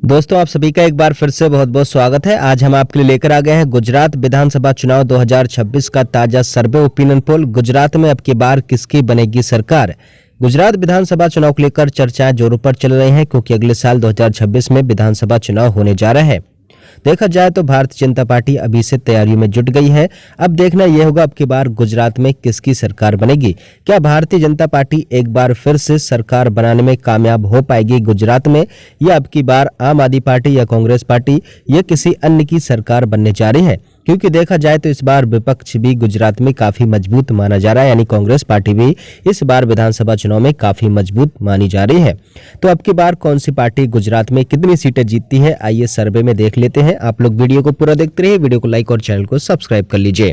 दोस्तों, आप सभी का एक बार फिर से बहुत बहुत स्वागत है। आज हम आपके लिए लेकर आ गए हैं गुजरात विधानसभा चुनाव 2026 का ताजा सर्वे ओपिनियन पोल। गुजरात में अब की बार किसकी बनेगी सरकार। गुजरात विधानसभा चुनाव को लेकर चर्चाएं जोरों पर चल रही हैं, क्योंकि अगले साल 2026 में विधानसभा चुनाव होने जा रहा है। देखा जाए तो भारतीय जनता पार्टी अभी से तैयारियों में जुट गई है। अब देखना यह होगा अब की बार गुजरात में किसकी सरकार बनेगी। क्या भारतीय जनता पार्टी एक बार फिर से सरकार बनाने में कामयाब हो पाएगी गुजरात में, या अब की बार आम आदमी पार्टी या कांग्रेस पार्टी या किसी अन्य की सरकार बनने जा रही है। क्योंकि देखा जाए तो इस बार विपक्ष भी गुजरात में काफी मजबूत माना जा रहा है, यानी कांग्रेस पार्टी भी इस बार विधानसभा चुनाव में काफी मजबूत मानी जा रही है। तो अब की बार कौन सी पार्टी गुजरात में कितनी सीटें जीतती है, आइए सर्वे में देख लेते हैं। आप लोग वीडियो को पूरा देखते रहिए, वीडियो को लाइक और चैनल को सब्सक्राइब कर लीजिए।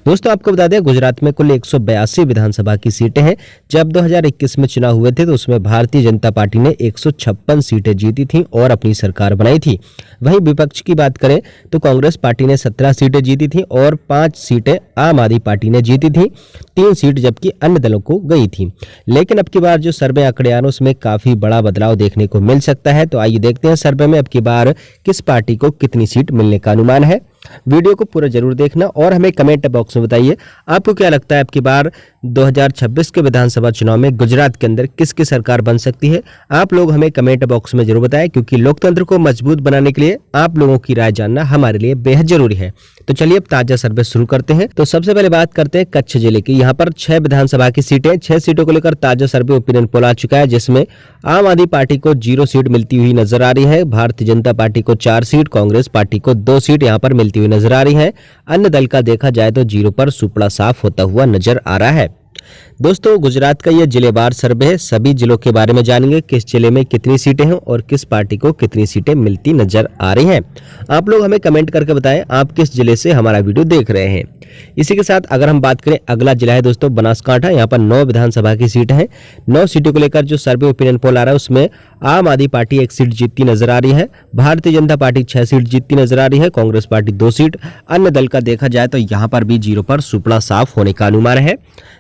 दोस्तों, आपको बता दें गुजरात में कुल 182 विधानसभा की सीटें हैं। जब 2021 में चुनाव हुए थे तो उसमें भारतीय जनता पार्टी ने 156 सीटें जीती थी और अपनी सरकार बनाई थी। वहीं विपक्ष की बात करें तो कांग्रेस पार्टी ने 17 सीटें जीती थी और 5 सीटें आम आदमी पार्टी ने जीती थी। 3 सीट जबकि अन्य दलों को गई थी। लेकिन अब की बार जो सर्वे आंकड़े आ रहे हैं उसमें काफी बड़ा बदलाव देखने को मिल सकता है। तो आइए देखते हैं सर्वे में अब की बार किस पार्टी को कितनी सीट मिलने का अनुमान है। वीडियो को पूरा जरूर देखना और हमें कमेंट बॉक्स में बताइए आपको क्या लगता है अब की बार 2026 के विधानसभा चुनाव में गुजरात के अंदर किसकी सरकार बन सकती है। आप लोग हमें कमेंट बॉक्स में जरूर बताएं, क्योंकि लोकतंत्र को मजबूत बनाने के लिए आप लोगों की राय जानना हमारे लिए बेहद जरूरी है। तो चलिए अब ताजा सर्वे शुरू करते हैं। तो सबसे पहले बात करते हैं कच्छ जिले की। यहाँ पर 6 विधानसभा की सीटें, 6 सीटों को लेकर ताजा सर्वे ओपिनियन पोल आ चुका है, जिसमें आम आदमी पार्टी को 0 सीट मिलती हुई नजर आ रही है। भारतीय जनता पार्टी को 4 सीट, कांग्रेस पार्टी को 2 सीट यहाँ पर मिलती हुई नजर आ रही है। अन्य दल का देखा जाए तो 0 पर सुपड़ा साफ होता हुआ नजर आ रहा है। दोस्तों, गुजरात का यह जिलेवार सर्वे है। सभी जिलों के बारे में जानेंगे, किस जिले में कितनी सीटें हैं और किस पार्टी को कितनी सीटें मिलती नजर आ रही हैं। आप लोग हमें कमेंट करके बताएं आप किस जिले से हमारा वीडियो देख रहे हैं। इसी के साथ अगर हम बात करें, अगला जिला है दोस्तों बनासकांठा। यहाँ पर 9 विधानसभा की सीटें हैं। 9 सीटों को लेकर जो सर्वे ओपिनियन पोल आ रहा है उसमें आम आदमी पार्टी 1 सीट जीतती नजर आ रही है। भारतीय जनता पार्टी 6 सीट जीतती नजर आ रही है। Congress party 2 seat. अन्य दल का देखा जाए तो यहाँ पर भी 0 पर सुपड़ा साफ होने का अनुमान है।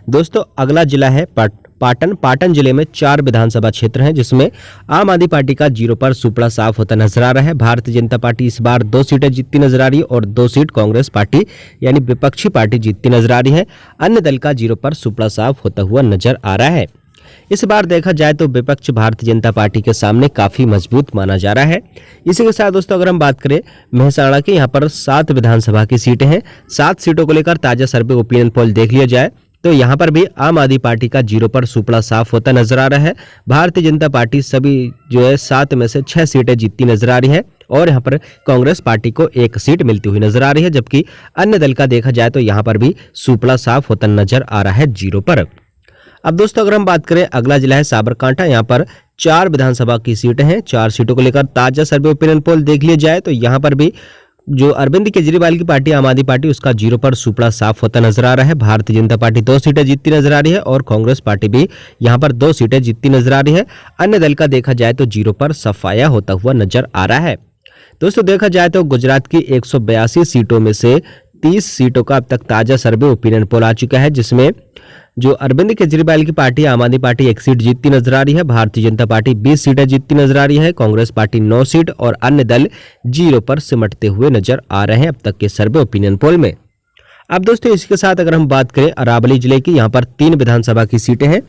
दोस्तों, अगला जिला है पाटन जिले में 4 विधानसभा क्षेत्र हैं, जिसमें आम आदमी पार्टी का 0 पर सुपड़ा साफ होता नजर आ रहा है। भारतीय जनता पार्टी इस बार 2 सीटें जीतती नजर आ रही है और 2 सीट कांग्रेस पार्टी यानी विपक्षी पार्टी जीतती नजर आ रही है। अन्य दल का 0 पर सुपड़ा साफ होता हुआ नजर आ रहा है। इस बार देखा जाए तो विपक्ष भारतीय जनता पार्टी के सामने काफी मजबूत माना जा रहा है। इसी के साथ दोस्तों अगर हम बात करें मेहसाणा की, यहाँ पर 7 विधानसभा की सीटें हैं। 7 सीटों को लेकर ताजा सर्वे ओपिनियन पोल देख लिया जाए तो यहाँ पर भी आम आदमी पार्टी का 0 पर सुपड़ा साफ होता नजर आ रहा है। भारतीय जनता पार्टी सभी जो है 7 में से 6 सीटें जीतती नजर आ रही है और यहाँ पर कांग्रेस पार्टी को 1 सीट मिलती हुई नजर आ रही है। जबकि अन्य दल का देखा जाए तो यहाँ पर भी सुपड़ा साफ होता नजर आ रहा है 0 पर। अब दोस्तों अगर हम बात करें, अगला जिला है साबरकांठा। यहाँ पर 4 विधानसभा की सीटें हैं। 4 सीटों को लेकर ताजा सर्वे ओपिनियन पोल देख लिया जाए तो यहाँ पर भी जो अरविंद केजरीवाल की पार्टी आम आदमी पार्टी उसका 0 पर सुपड़ा साफ होता नजर आ रहा है। भारतीय जनता पार्टी 2 सीटें जीतती नजर आ रही है और कांग्रेस पार्टी भी यहाँ पर 2 सीटें जीतती नजर आ रही है। अन्य दल का देखा जाए तो 0 पर सफाया होता हुआ नजर आ रहा है। दोस्तों, देखा जाए तो गुजरात की 182 सीटों में से 30 सीटों का अब तक ताजा सर्वे ओपिनियन पोल आ चुका है, जिसमें जो अरविंद केजरीवाल की पार्टी आम आदमी पार्टी 1 सीट जीतती नजर आ रही है। भारतीय जनता पार्टी 20 सीटें जीतती नजर आ रही है। कांग्रेस पार्टी 9 सीट और अन्य दल 0 पर सिमटते हुए नजर आ रहे हैं अब तक के सर्वे ओपिनियन पोल में। अब दोस्तों इसके साथ अगर हम बात करें अरावली जिले की, यहाँ पर 3 विधानसभा की सीटें हैं।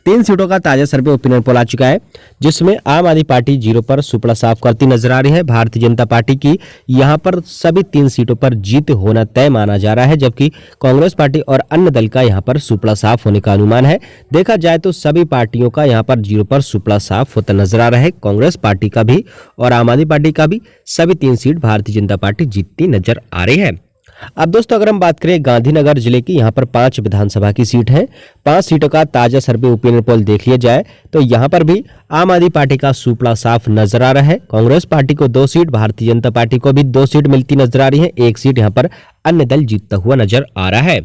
3 सीटों का ताजा सर्वे ओपिनियन पोल आ चुका है, जिसमें आम आदमी पार्टी 0 पर सुपड़ा साफ करती नजर आ रही है। भारतीय जनता पार्टी की यहाँ पर सभी 3 सीटों पर जीत होना तय माना जा रहा है, जबकि कांग्रेस पार्टी और अन्य दल का यहाँ पर सुपड़ा साफ होने का अनुमान है। देखा जाए तो सभी पार्टियों का यहाँ पर 0 पर सुपड़ा साफ होता नजर आ रहा है। कांग्रेस पार्टी का भी और आम आदमी पार्टी का भी सभी 3 सीट भारतीय जनता पार्टी जीतती नजर आ रही है। अब दोस्तों अगर हम बात करें गांधीनगर जिले की, यहाँ पर 5 विधानसभा की सीट है। 5 सीटों का ताजा सर्वे ओपिनियन पोल देख लिया जाए तो यहाँ पर भी आम आदमी पार्टी का सुपड़ा साफ नजर आ रहा है। कांग्रेस पार्टी को 2 सीट, भारतीय जनता पार्टी को भी 2 सीट मिलती नजर आ रही है। 1 सीट यहाँ पर अन्य दल जीतता हुआ नजर आ रहा है।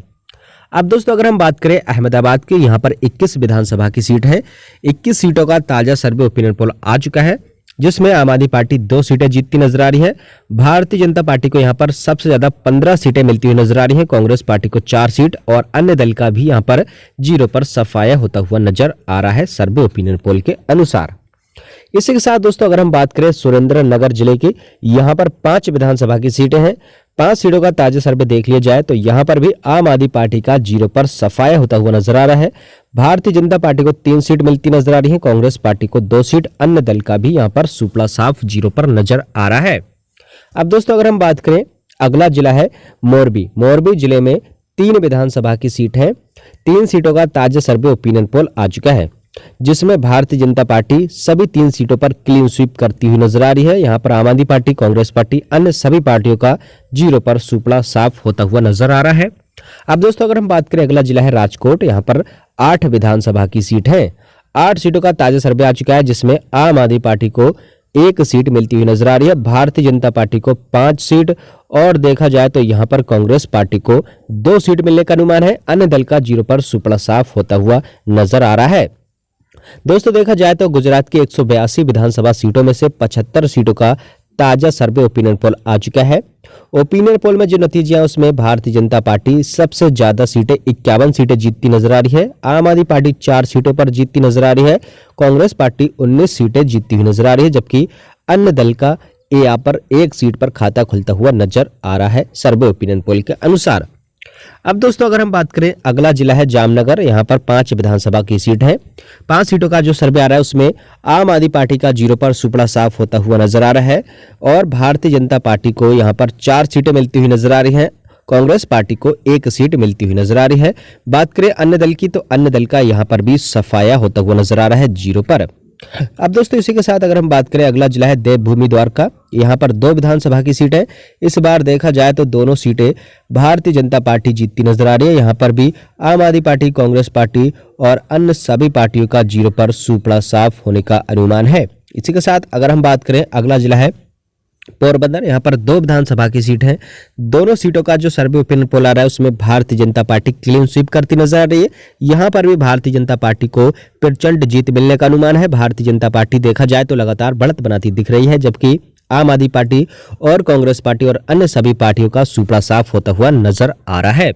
अब दोस्तों अगर हम बात करें अहमदाबाद की, यहाँ पर 21 विधानसभा की सीट है। 21 सीटों का ताजा सर्वे ओपिनियन पोल आ चुका है, जिसमें आम आदमी पार्टी 2 सीटें जीतती नजर आ रही है। भारतीय जनता पार्टी को यहाँ पर सबसे ज्यादा 15 सीटें मिलती हुई नजर आ रही हैं। कांग्रेस पार्टी को 4 सीट और अन्य दल का भी यहाँ पर 0 पर सफाया होता हुआ नजर आ रहा है सर्वे ओपिनियन पोल के अनुसार। इसी के साथ दोस्तों अगर हम बात करें सुरेंद्रनगर जिले की, यहाँ पर 5 विधानसभा की सीटें हैं। 5 सीटों का ताजा सर्वे देख लिया जाए तो यहाँ पर भी आम आदमी पार्टी का 0 पर सफाया होता हुआ नजर आ रहा है। भारतीय जनता पार्टी को 3 सीट मिलती नजर आ रही है, कांग्रेस पार्टी को 2 सीट, अन्य दल का भी यहाँ पर सुपड़ा साफ 0 पर नजर आ रहा है। अब दोस्तों अगर हम बात करें, अगला जिला है मोरबी। मोरबी जिले में 3 विधानसभा की सीट है। 3 सीटों का ताजा सर्वे ओपिनियन पोल आ चुका है, जिसमें भारतीय जनता पार्टी सभी 3 सीटों पर क्लीन स्वीप करती हुई नजर आ रही है। यहाँ पर आम आदमी पार्टी, कांग्रेस पार्टी, अन्य सभी पार्टियों का 0 पर सुपड़ा साफ होता हुआ नजर आ रहा है। अब दोस्तों अगर हम बात करें, अगला जिला है राजकोट। यहाँ पर 8 विधानसभा की सीट है। 8 सीटों का ताजा सर्वे आ चुका है, जिसमें आम आदमी पार्टी को 1 सीट मिलती हुई नजर आ रही है, भारतीय जनता पार्टी को 5 सीट और देखा जाए तो यहाँ पर कांग्रेस पार्टी को 2 सीट मिलने का अनुमान है। अन्य दल का 0 पर सुपड़ा साफ होता हुआ नजर आ रहा है। दोस्तों देखा जाए तो गुजरात की 182 विधानसभा सीटों में से 75 सीटों का ताजा सर्वे ओपिनियन पोल आ चुका है। ओपिनियन पोल में जो नतीजे हैं उसमें भारतीय जनता पार्टी सबसे ज्यादा सीटें 51 सीटें जीतती नजर आ रही है। आम आदमी पार्टी 4 सीटों पर जीतती नजर आ रही है। कांग्रेस पार्टी 19 सीटें जीतती हुई नजर आ रही है, जबकि अन्य दल का यहाँ पर 1 सीट पर खाता खुलता हुआ नजर आ रहा है सर्वे ओपिनियन पोल के अनुसार। अब दोस्तों अगर हम बात करें, अगला जिला है जामनगर। यहाँ पर 5 विधानसभा की सीट है। 5 सीटों का जो सर्वे आ रहा है उसमें आम आदमी पार्टी का 0 पर सुपड़ा साफ होता हुआ नजर आ रहा है और भारतीय जनता पार्टी को यहाँ पर 4 सीटें मिलती हुई नजर आ रही हैं। कांग्रेस पार्टी को 1 सीट मिलती हुई नजर आ रही है। बात करें अन्य दल की तो अन्य दल का यहाँ पर भी सफाया होता हुआ नजर आ रहा है 0 पर। अब दोस्तों इसी के साथ अगर हम बात करें, अगला जिला है देवभूमि द्वारका। यहाँ पर 2 विधानसभा की सीट है। इस बार देखा जाए तो दोनों सीटें भारतीय जनता पार्टी जीतती नजर आ रही है। यहाँ पर भी आम आदमी पार्टी, कांग्रेस पार्टी और अन्य सभी पार्टियों का 0 पर सुपड़ा साफ होने का अनुमान है। इसी के साथ अगर हम बात करें, अगला जिला है पोरबंदर। यहाँ पर 2 विधानसभा की सीट है। दोनों सीटों का जो सर्वे ओपिनियन पोल आ रहा है उसमें Bharatiya Janata party clean sweep करती नजर आ रही है। यहाँ पर भी भारतीय जनता पार्टी को प्रचंड जीत मिलने का अनुमान है। भारतीय जनता पार्टी देखा जाए तो लगातार बढ़त बनाती दिख रही है, जबकि आम आदमी पार्टी और कांग्रेस पार्टी और अन्य सभी पार्टियों का सुपड़ा साफ होता हुआ नजर आ रहा है।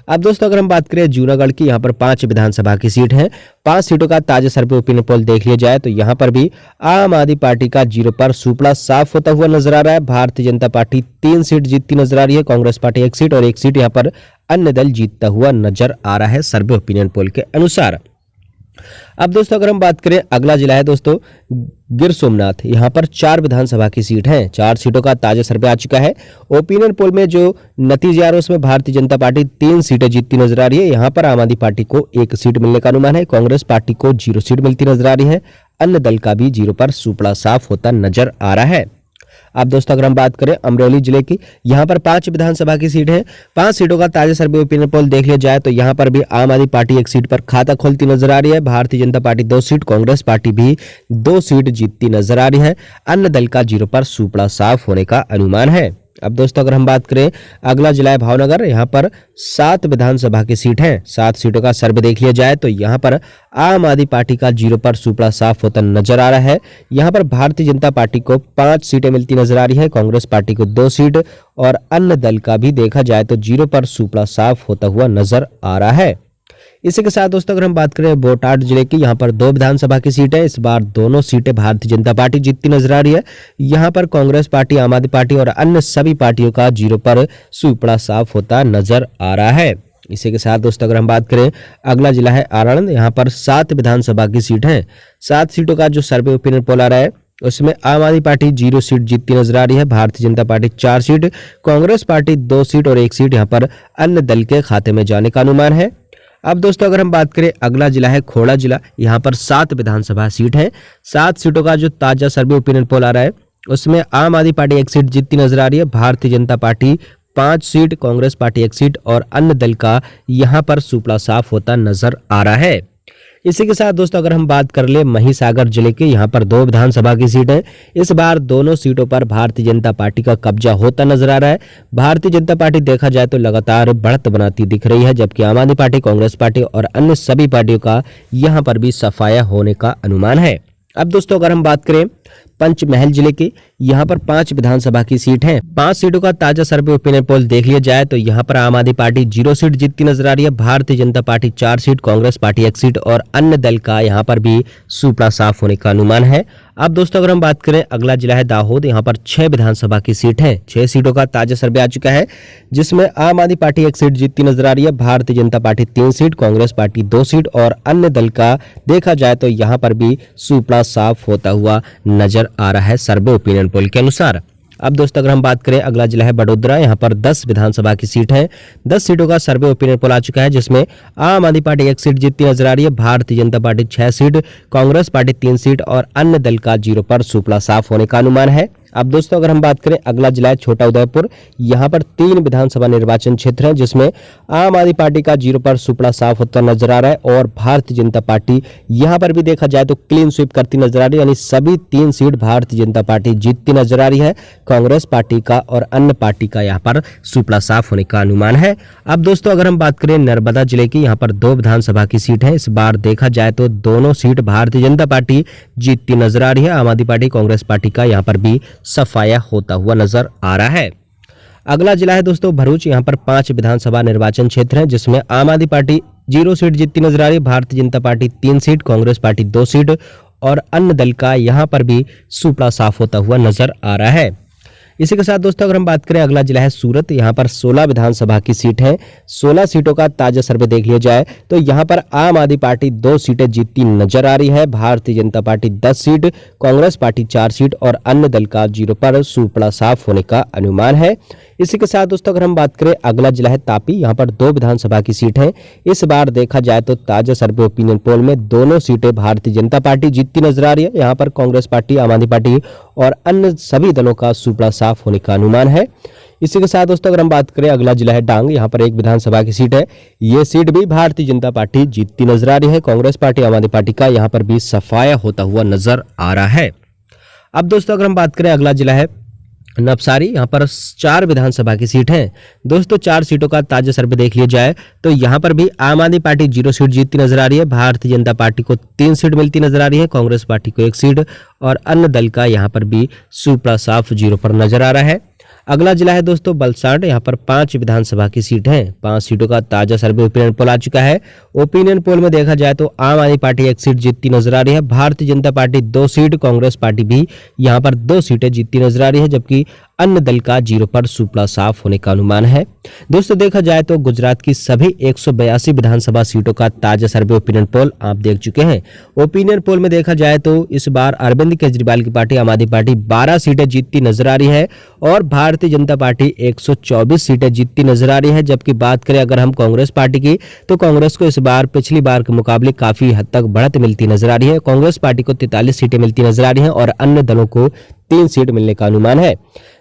अब दोस्तों अगर हम बात करें जूनागढ़ की, यहाँ पर 5 विधानसभा की सीट है। 5 सीटों का ताजा सर्वे ओपिनियन पोल देख लिया जाए तो यहाँ पर भी आम आदमी पार्टी का 0 पर सुपड़ा साफ होता हुआ नजर आ रहा है। भारतीय जनता पार्टी 3 सीट जीतती नजर आ रही है, कांग्रेस पार्टी 1 सीट और 1 सीट यहाँ पर अन्य दल जीतता हुआ नजर आ रहा है सर्वे ओपिनियन पोल के अनुसार। अब दोस्तों अगर हम बात करें, अगला जिला है दोस्तों गिर सोमनाथ। यहाँ पर 4 विधानसभा की सीट है। 4 सीटों का ताजा सर्वे आ चुका है। ओपिनियन पोल में जो नतीजे आ रहे हैं उसमें भारतीय जनता पार्टी 3 सीटें जीतती नजर आ रही है। यहाँ पर आम आदमी पार्टी को 1 सीट मिलने का अनुमान है। कांग्रेस पार्टी को 0 सीट मिलती नजर आ रही है। अन्य दल का भी 0 पर सुपड़ा साफ होता नजर आ रहा है। अब दोस्तों अगर हम बात करें अमरेली जिले की, यहाँ पर 5 विधानसभा की सीट है। 5 सीटों का ताजा सर्वे ओपिनियन पोल देख लिया जाए तो यहाँ पर भी आम आदमी पार्टी 1 सीट पर खाता खोलती नजर आ रही है। Bharatiya Janata party 2 seat, Congress party भी 2 सीट जीतती नजर आ रही है। अन्य दल का 0 पर सुपड़ा साफ होने का अनुमान है। अब दोस्तों अगर हम बात करें, अगला जिला है भावनगर। यहाँ पर 7 विधानसभा की सीट है। 7 सीटों का सर्वे देख लिया जाए तो यहाँ पर आम आदमी पार्टी का 0 पर सुपड़ा साफ होता नजर आ रहा है। यहाँ पर भारतीय जनता पार्टी को 5 सीटें मिलती नजर आ रही है, कांग्रेस पार्टी को 2 सीट और अन्य दल का भी देखा जाए तो 0 पर सुपड़ा साफ होता हुआ नजर आ रहा है। इसी के साथ दोस्तों अगर हम बात करें बोटाड जिले की, यहाँ पर 2 विधानसभा की सीट है। इस बार दोनों सीटें भारतीय जनता पार्टी जीतती नजर आ रही है। यहाँ पर कांग्रेस पार्टी, आम आदमी पार्टी और अन्य सभी पार्टियों का 0 पर सुपड़ा साफ होता नजर आ रहा है। इसी के साथ दोस्तों अगर हम बात करें, अगला जिला है आणंद। यहाँ पर 7 विधानसभा की सीट है। 7 सीटों का जो सर्वे ओपिनियन पोल आ रहा है उसमें आम आदमी पार्टी 0 सीट जीतती नजर आ रही है। Bharatiya Janata party 4 seat, Congress party 2 seat और 1 सीट यहाँ पर अन्य दल के खाते में जाने का अनुमान है। अब दोस्तों अगर हम बात करें, अगला जिला है खोड़ा जिला। यहाँ पर 7 विधानसभा सीट है। 7 सीटों का जो ताजा सर्वे ओपिनियन पोल आ रहा है उसमें आम आदमी पार्टी 1 सीट जीतती नजर आ रही है। Bharatiya Janata party 5 seat, Congress party 1 seat और अन्य दल का यहाँ पर सुपड़ा साफ होता नजर आ रहा है। इसी के साथ दोस्तों अगर हम बात कर ले महिसागर जिले के, यहाँ पर 2 विधानसभा की सीट है। इस बार दोनों सीटों पर भारतीय जनता पार्टी का कब्जा होता नजर आ रहा है। भारतीय जनता पार्टी देखा जाए तो लगातार बढ़त बनाती दिख रही है, जबकि आम आदमी पार्टी, कांग्रेस पार्टी और अन्य सभी पार्टियों का यहाँ पर भी सफाया होने का अनुमान है। अब दोस्तों अगर हम बात करें पंचमहल जिले की, यहाँ पर 5 विधानसभा की सीट है। 5 सीटों का ताजा सर्वे ओपिनियन पोल देख लिया जाए तो यहाँ पर आम आदमी पार्टी 0 सीट जीतती नजर आ रही है, Bharatiya Janata party 4 seat, Congress party 1 seat और अन्य दल का यहाँ पर भी सुपड़ा साफ होने का अनुमान है। अब दोस्तों अगर हम बात करें, अगला जिला है दाहोद। यहाँ पर 6 विधानसभा की सीट है। 6 सीटों का ताजा सर्वे आ चुका है, जिसमें आम आदमी पार्टी 1 सीट जीतती नजर आ रही है, Bharatiya Janata party 3 seat, Congress party 2 seat और अन्य दल का देखा जाए तो यहाँ पर भी सुपड़ा साफ होता हुआ नजर आ रहा है सर्वे ओपिनियन पोल के अनुसार। अब दोस्तों अगर हम बात करें, अगला जिला है बड़ोदरा। यहाँ पर 10 विधानसभा की सीट है। 10 सीटों का सर्वे ओपिनियन पोल आ चुका है, जिसमें आम आदमी पार्टी 1 सीट जीतती नजर आ रही है, Bharatiya Janata party 6 seat, Congress party 3 seat और अन्य दल का 0 पर सुपड़ा साफ होने का अनुमान है। अब दोस्तों अगर हम बात करें, अगला जिला है छोटा उदयपुर। यहाँ पर 3 विधानसभा निर्वाचन क्षेत्र हैं, जिसमें आम आदमी पार्टी का 0 पर सुपड़ा साफ होता नजर आ रहा है और भारतीय जनता पार्टी यहाँ पर भी देखा जाए तो क्लीन स्वीप करती नजर आ रही है, यानी सभी 3 सीट भारतीय जनता पार्टी जीतती नजर आ रही है। कांग्रेस पार्टी का और अन्य पार्टी का यहाँ पर सुपड़ा साफ होने का अनुमान है। अब दोस्तों अगर हम बात करें नर्मदा जिले की, यहाँ पर 2 विधानसभा की सीट है। इस बार देखा जाए तो दोनों सीट भारतीय जनता पार्टी जीतती नजर आ रही है। आम आदमी पार्टी कांग्रेस पार्टी का यहाँ पर भी सफाया होता हुआ नजर आ रहा है। अगला जिला है दोस्तों भरूच। यहाँ पर 5 विधानसभा निर्वाचन क्षेत्र हैं, जिसमें आम आदमी पार्टी 0 सीट जीतती नजर आ रही है, Bharatiya Janata party 3 seat, Congress party 2 seat और अन्य दल का यहाँ पर भी सुपड़ा साफ होता हुआ नजर आ रहा है। इसी के साथ दोस्तों अगर हम बात करें, अगला जिला है सूरत। यहाँ पर 16 विधानसभा की सीट है। 16 सीटों का ताजा सर्वे देख लिया जाए तो यहाँ पर आम आदमी पार्टी 2 सीटें जीतती नजर आ रही है, Bharatiya Janata party 10 seat, Congress party 4 seat और अन्य दल का 0 पर सुपड़ा साफ होने का अनुमान है। इसी के साथ दोस्तों अगर हम बात करें, अगला जिला है तापी। यहाँ पर 2 विधानसभा की सीट है। इस बार देखा जाए तो ताजा सर्वे ओपिनियन पोल में दोनों सीटें भारतीय जनता पार्टी जीतती नजर आ रही है। यहाँ पर कांग्रेस पार्टी, आम आदमी पार्टी और अन्य सभी दलों का सुपड़ा साफ होने का अनुमान है। इसी के साथ दोस्तों अगर हम बात करें, अगला जिला है डांग। यहाँ पर 1 विधानसभा की सीट है। ये सीट भी भारतीय जनता पार्टी जीतती नजर आ रही है। कांग्रेस पार्टी, आम आदमी पार्टी का यहाँ पर भी सफाया होता हुआ नजर आ रहा है। अब दोस्तों अगर हम बात करें, अगला जिला है नवसारी। यहाँ पर 4 विधानसभा की सीट है। दोस्तों 4 सीटों का ताजा सर्वे देख लिया जाए तो यहाँ पर भी आम आदमी पार्टी 0 सीट जीतती नजर आ रही है, भारतीय जनता पार्टी को 3 सीट मिलती नजर आ रही है, कांग्रेस पार्टी को 1 सीट और अन्य दल का यहाँ पर भी सुपड़ा साफ 0 पर नजर आ रहा है। अगला जिला है दोस्तों बलसाड़। यहाँ पर 5 विधानसभा की सीट है। 5 सीटों का ताजा सर्वे ओपिनियन पोल आ चुका है। ओपिनियन पोल में देखा जाए तो आम आदमी पार्टी 1 सीट जीतती नजर आ रही है, Bharatiya Janata party 2 seat, Congress party भी यहाँ पर 2 सीटें जीतती नजर आ रही है, जबकि अन्य दल का 0 पर सुपड़ा साफ होने का अनुमान है। दोस्तों देखा जाए तो गुजरात की सभी 182 विधानसभा सीटों का ताजा सर्वे ओपिनियन पोल आप देख चुके हैं। ओपिनियन पोल में देखा जाए तो इस बार अरविंद केजरीवाल की पार्टी, आम आदमी पार्टी 12 सीटें जीतती नजर आ रही है और भारतीय जनता पार्टी 124 सीटें जीतती नजर आ रही है। जबकि बात करें अगर हम कांग्रेस पार्टी की, तो कांग्रेस को इस बार पिछली बार के मुकाबले काफी हद तक बढ़त मिलती नजर आ रही है। कांग्रेस पार्टी को 43 सीटें मिलती नजर आ रही है और अन्य दलों को 3 सीट मिलने का अनुमान है।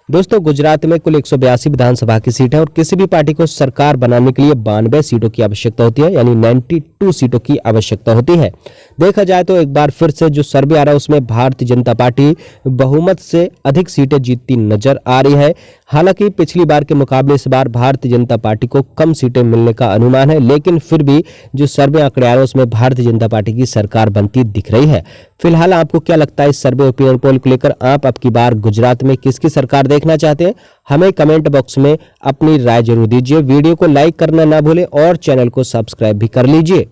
दोस्तों गुजरात में कुल 182 विधानसभा की सीट है और किसी भी पार्टी को सरकार बनाने के लिए 92 सीटों की आवश्यकता होती है, यानी 92 सीटों की आवश्यकता होती है। देखा जाए तो एक बार फिर से जो सर्वे आ रहा है उसमें भारतीय जनता पार्टी बहुमत से अधिक सीटें जीतती नजर आ रही है। हालांकि पिछली बार के मुकाबले इस बार भारतीय जनता पार्टी को कम सीटें मिलने का अनुमान है, लेकिन फिर भी जो सर्वे आंकड़े आ रहे हैं उसमें भारतीय जनता पार्टी की सरकार बनती दिख रही है। फिलहाल आपको क्या लगता है इस सर्वे ओपिनियन पोल को लेकर? आप अब की बार गुजरात में किसकी सरकार देखना चाहते हैं? हमें कमेंट बॉक्स में अपनी राय जरूर दीजिए। वीडियो को लाइक करना ना भूलें और चैनल को सब्सक्राइब भी कर लीजिए।